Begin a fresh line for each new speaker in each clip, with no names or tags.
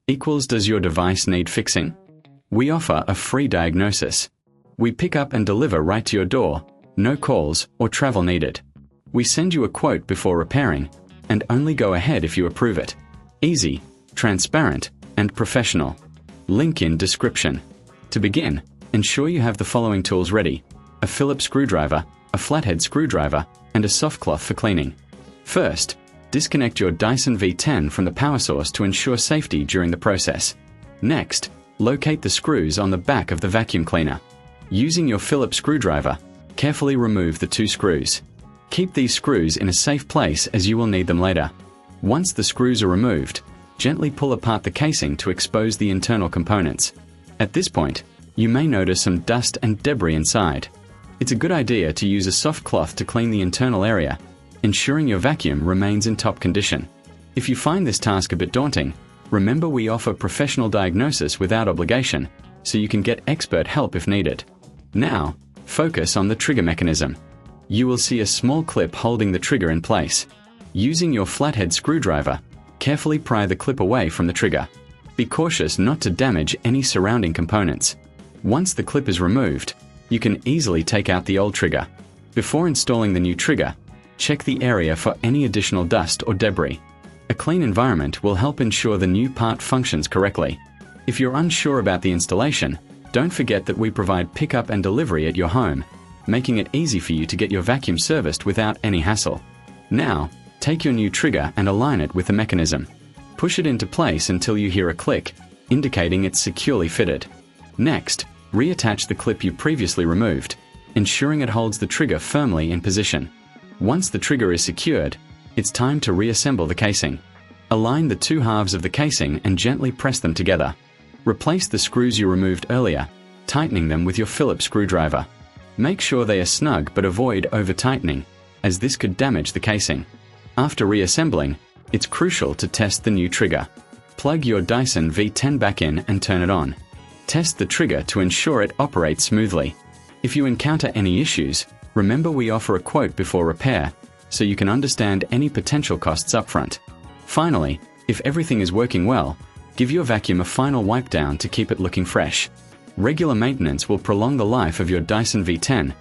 equals does your device need fixing? We offer a free diagnosis. We pick up and deliver right to your door, no calls or travel needed. We send you a quote before repairing, and only go ahead if you approve it. Easy, transparent, and professional. Link in description. To begin, ensure you have the following tools ready: a Phillips screwdriver, a flathead screwdriver, and a soft cloth for cleaning. First, disconnect your Dyson V10 from the power source to ensure safety during the process. Next, locate the screws on the back of the vacuum cleaner. Using your Phillips screwdriver, carefully remove the 2 screws. Keep these screws in a safe place as you will need them later. Once the screws are removed, gently pull apart the casing to expose the internal components. At this point, you may notice some dust and debris inside. It's a good idea to use a soft cloth to clean the internal area, ensuring your vacuum remains in top condition. If you find this task a bit daunting, remember we offer professional diagnosis without obligation, so you can get expert help if needed. Now, focus on the trigger mechanism. You will see a small clip holding the trigger in place. Using your flathead screwdriver, carefully pry the clip away from the trigger. Be cautious not to damage any surrounding components. Once the clip is removed, you can easily take out the old trigger. Before installing the new trigger, check the area for any additional dust or debris. A clean environment will help ensure the new part functions correctly. If you're unsure about the installation, don't forget that we provide pickup and delivery at your home, making it easy for you to get your vacuum serviced without any hassle. Now, take your new trigger and align it with the mechanism. Push it into place until you hear a click, indicating it's securely fitted. Next, reattach the clip you previously removed, ensuring it holds the trigger firmly in position. Once the trigger is secured, it's time to reassemble the casing. Align the 2 halves of the casing and gently press them together. Replace the screws you removed earlier, tightening them with your Phillips screwdriver. Make sure they are snug but avoid over-tightening, as this could damage the casing. After reassembling, it's crucial to test the new trigger. Plug your Dyson V10 back in and turn it on. Test the trigger to ensure it operates smoothly. If you encounter any issues, remember we offer a quote before repair, so you can understand any potential costs upfront. Finally, if everything is working well, give your vacuum a final wipe down to keep it looking fresh. Regular maintenance will prolong the life of your Dyson V10,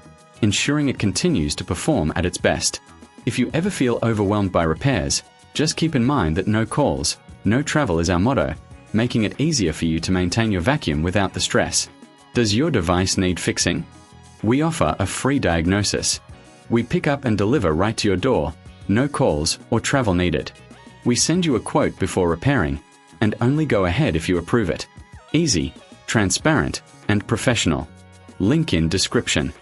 ensuring it continues to perform at its best. If you ever feel overwhelmed by repairs, just keep in mind that no calls, no travel is our motto, making it easier for you to maintain your vacuum without the stress. Does your device need fixing? We offer a free diagnosis. We pick up and deliver right to your door, no calls or travel needed. We send you a quote before repairing, and only go ahead if you approve it. Easy, transparent, and professional. Link in description.